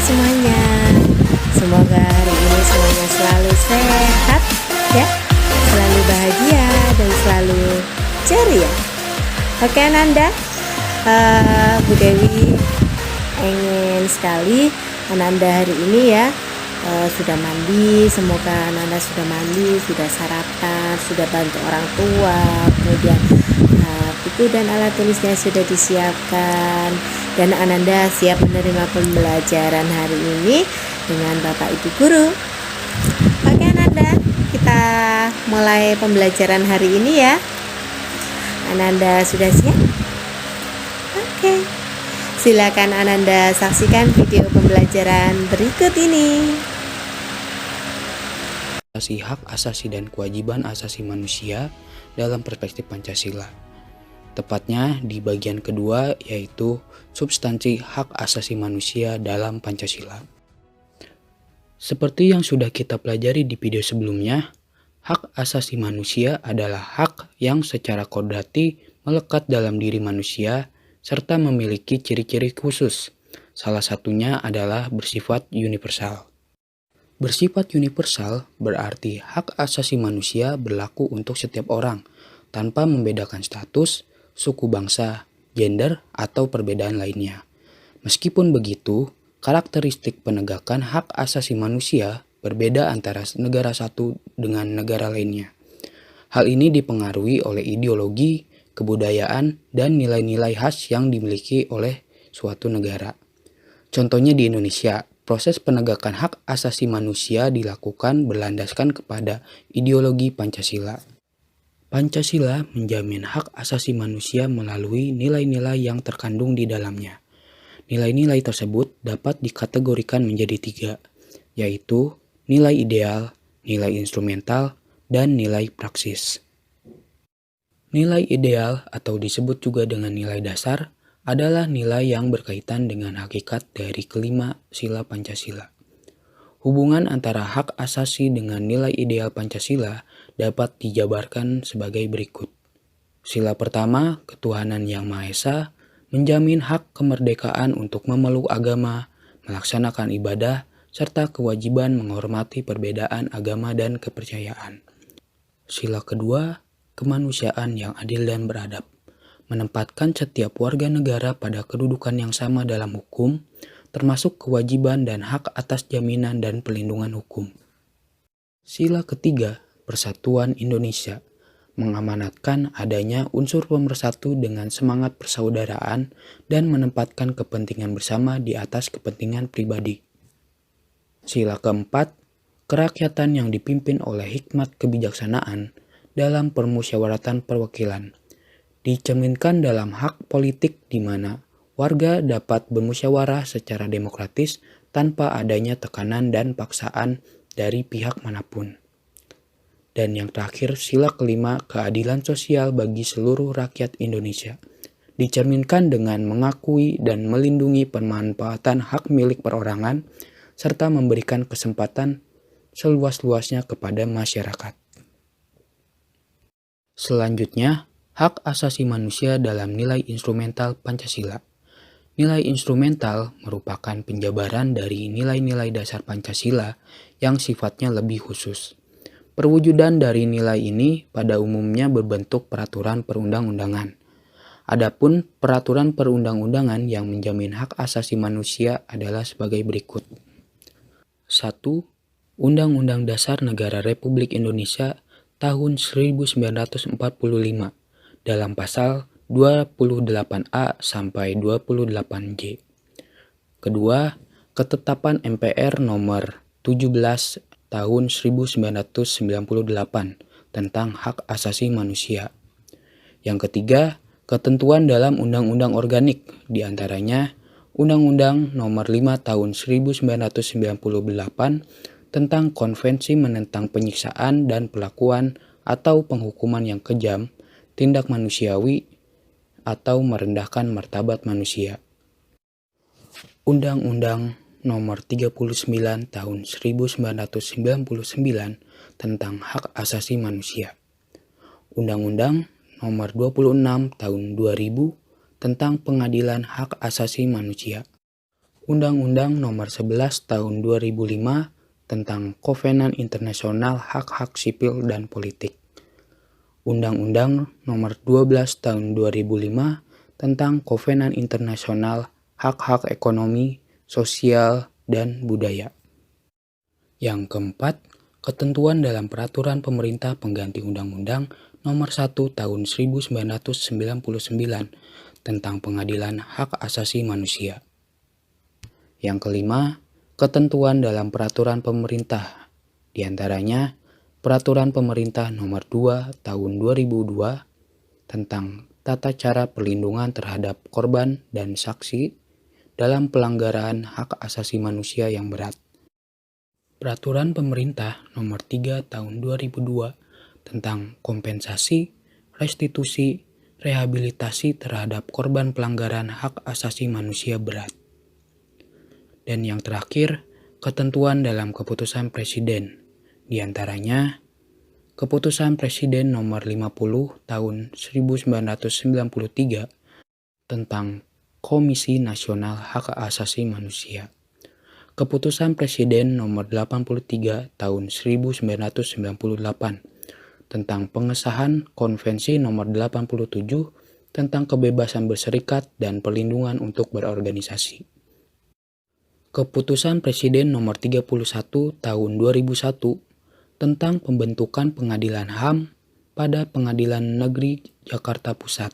semuanya. Semoga hari ini semuanya selalu sehat ya, selalu bahagia dan selalu ceria. Oke Ananda, Bu Dewi ingin sekali Ananda hari ini ya sudah mandi. Semoga Ananda sudah mandi, sudah sarapan, sudah bantu orang tua, kemudian buku dan alat tulisnya sudah disiapkan, dan Ananda siap menerima pembelajaran hari ini dengan Bapak Ibu Guru. Oke Ananda, kita mulai pembelajaran hari ini ya. Ananda sudah siap? Oke, silakan Ananda saksikan video pembelajaran berikut ini. Hak asasi dan kewajiban asasi manusia dalam perspektif Pancasila. Tepatnya di bagian kedua, yaitu substansi hak asasi manusia dalam Pancasila. Seperti yang sudah kita pelajari di video sebelumnya, hak asasi manusia adalah hak yang secara kodrati melekat dalam diri manusia serta memiliki ciri-ciri khusus. Salah satunya adalah bersifat universal. Bersifat universal berarti hak asasi manusia berlaku untuk setiap orang tanpa membedakan status, suku bangsa, gender, atau perbedaan lainnya. Meskipun begitu, karakteristik penegakan hak asasi manusia berbeda antara negara satu dengan negara lainnya. Hal ini dipengaruhi oleh ideologi, kebudayaan, dan nilai-nilai khas yang dimiliki oleh suatu negara. Contohnya di Indonesia, proses penegakan hak asasi manusia dilakukan berlandaskan kepada ideologi Pancasila. Pancasila menjamin hak asasi manusia melalui nilai-nilai yang terkandung di dalamnya. Nilai-nilai tersebut dapat dikategorikan menjadi 3, yaitu nilai ideal, nilai instrumental, dan nilai praksis. Nilai ideal atau disebut juga dengan nilai dasar adalah nilai yang berkaitan dengan hakikat dari kelima sila Pancasila. Hubungan antara hak asasi dengan nilai ideal Pancasila dapat dijabarkan sebagai berikut. Sila pertama, ketuhanan yang Maha Esa, menjamin hak kemerdekaan untuk memeluk agama, melaksanakan ibadah, serta kewajiban menghormati perbedaan agama dan kepercayaan. Sila kedua, kemanusiaan yang adil dan beradab, menempatkan setiap warga negara pada kedudukan yang sama dalam hukum, termasuk kewajiban dan hak atas jaminan dan pelindungan hukum. Sila ketiga, Persatuan Indonesia, mengamanatkan adanya unsur pemersatu dengan semangat persaudaraan dan menempatkan kepentingan bersama di atas kepentingan pribadi. Sila keempat, kerakyatan yang dipimpin oleh hikmat kebijaksanaan dalam permusyawaratan perwakilan, dicerminkan dalam hak politik di mana warga dapat bermusyawarah secara demokratis tanpa adanya tekanan dan paksaan dari pihak manapun. Dan yang terakhir, sila kelima, keadilan sosial bagi seluruh rakyat Indonesia, dicerminkan dengan mengakui dan melindungi pemanfaatan hak milik perorangan serta memberikan kesempatan seluas-luasnya kepada masyarakat. Selanjutnya, hak asasi manusia dalam nilai instrumental Pancasila. Nilai instrumental merupakan penjabaran dari nilai-nilai dasar Pancasila yang sifatnya lebih khusus. Perwujudan dari nilai ini pada umumnya berbentuk peraturan perundang-undangan. Adapun peraturan perundang-undangan yang menjamin hak asasi manusia adalah sebagai berikut. 1. Undang-Undang Dasar Negara Republik Indonesia tahun 1945 dalam pasal 28A sampai 28J. Kedua, Ketetapan MPR nomor 17 tahun 1998 tentang hak asasi manusia. Yang ketiga, ketentuan dalam undang-undang organik, diantaranya Undang-Undang nomor 5 tahun 1998 tentang konvensi menentang penyiksaan dan perlakuan atau penghukuman yang kejam, tindak manusiawi, atau merendahkan martabat manusia. Undang-Undang nomor 39 tahun 1999 tentang hak asasi manusia. Undang-Undang nomor 26 tahun 2000 tentang pengadilan hak asasi manusia. Undang-Undang Nomor 11 Tahun 2005 tentang Kovenan Internasional Hak-Hak Sipil dan Politik. Undang-Undang Nomor 12 Tahun 2005 tentang Kovenan Internasional Hak-Hak Ekonomi, Sosial, dan Budaya. Yang keempat, ketentuan dalam Peraturan Pemerintah Pengganti Undang-Undang Nomor 1 Tahun 1999 tentang Pengadilan Hak Asasi Manusia. Yang kelima, ketentuan dalam Peraturan Pemerintah, diantaranya Peraturan Pemerintah Nomor 2 Tahun 2002 tentang tata cara perlindungan terhadap korban dan saksi dalam pelanggaran hak asasi manusia yang berat. Peraturan Pemerintah Nomor 3 Tahun 2002 tentang kompensasi, restitusi, rehabilitasi terhadap korban pelanggaran hak asasi manusia berat. Dan yang terakhir, ketentuan dalam Keputusan Presiden, diantaranya Keputusan Presiden Nomor 50 Tahun 1993 tentang Komisi Nasional Hak Asasi Manusia. Keputusan Presiden Nomor 83 Tahun 1998 tentang pengesahan Konvensi Nomor 87 tentang kebebasan berserikat dan perlindungan untuk berorganisasi. Keputusan Presiden Nomor 31 Tahun 2001 tentang pembentukan Pengadilan HAM pada Pengadilan Negeri Jakarta Pusat,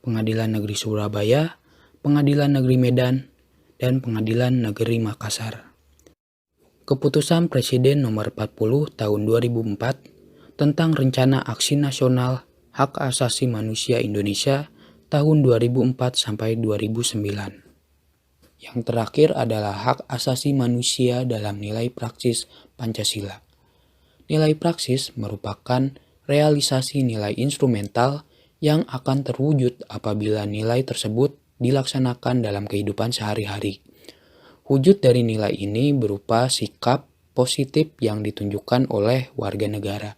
Pengadilan Negeri Surabaya, Pengadilan Negeri Medan, dan Pengadilan Negeri Makassar. Keputusan Presiden Nomor 40 Tahun 2004 tentang Rencana Aksi Nasional Hak Asasi Manusia Indonesia tahun 2004 sampai 2009. Yang terakhir adalah hak asasi manusia dalam nilai praksis Pancasila. Nilai praksis merupakan realisasi nilai instrumental yang akan terwujud apabila nilai tersebut dilaksanakan dalam kehidupan sehari-hari. Wujud dari nilai ini berupa sikap positif yang ditunjukkan oleh warga negara.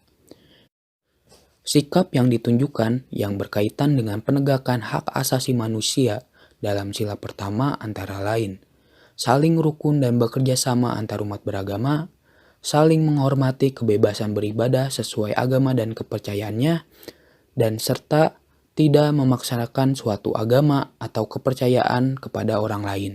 Sikap yang ditunjukkan yang berkaitan dengan penegakan hak asasi manusia dalam sila pertama antara lain, saling rukun dan bekerja sama antar umat beragama, saling menghormati kebebasan beribadah sesuai agama dan kepercayaannya, dan serta tidak memaksakan suatu agama atau kepercayaan kepada orang lain.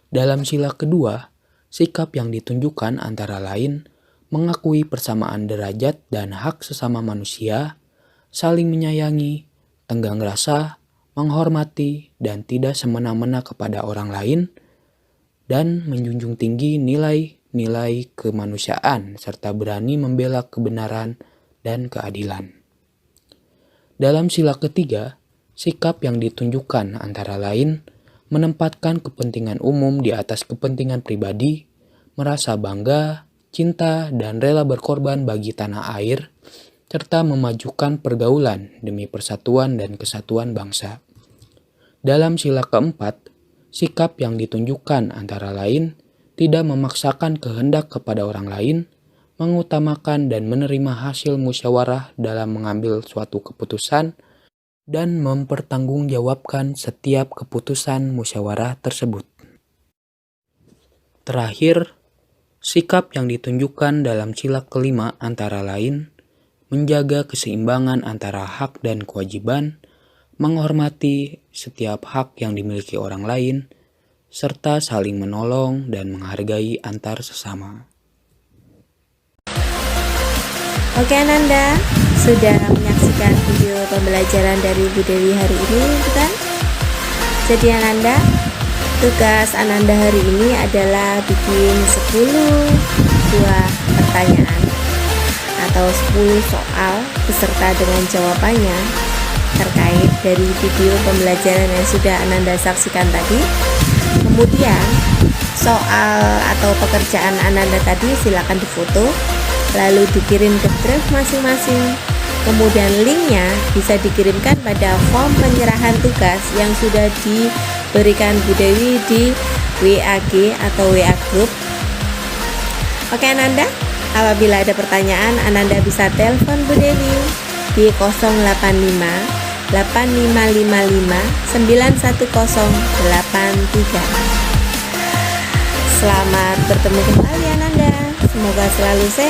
Dalam sila kedua, sikap yang ditunjukkan antara lain mengakui persamaan derajat dan hak sesama manusia, saling menyayangi, tenggang rasa, menghormati, dan tidak semena-mena kepada orang lain, dan menjunjung tinggi nilai kemanusiaan serta berani membela kebenaran dan keadilan. Dalam sila ketiga, sikap yang ditunjukkan antara lain menempatkan kepentingan umum di atas kepentingan pribadi, merasa bangga, cinta, dan rela berkorban bagi tanah air, serta memajukan pergaulan demi persatuan dan kesatuan bangsa. Dalam sila keempat, sikap yang ditunjukkan antara lain tidak memaksakan kehendak kepada orang lain, mengutamakan dan menerima hasil musyawarah dalam mengambil suatu keputusan, dan mempertanggungjawabkan setiap keputusan musyawarah tersebut. Terakhir, sikap yang ditunjukkan dalam sila kelima antara lain menjaga keseimbangan antara hak dan kewajiban, menghormati setiap hak yang dimiliki orang lain, serta saling menolong dan menghargai antar sesama. Oke Ananda, sudah menyaksikan video pembelajaran dari Bu Dewi hari ini bukan? Jadi Ananda, tugas Ananda hari ini adalah bikin 10 buah pertanyaan atau 10 soal beserta dengan jawabannya terkait dari video pembelajaran yang sudah Ananda saksikan tadi. Kemudian soal atau pekerjaan Ananda tadi silakan difoto lalu dikirim ke drive masing-masing. Kemudian linknya bisa dikirimkan pada form penyerahan tugas yang sudah diberikan Bu Dewi di WAG atau WA Group. Oke Ananda, apabila ada pertanyaan Ananda bisa telepon Bu Dewi di 085 Selamat bertemu kembali Ananda. Semoga selalu sehat.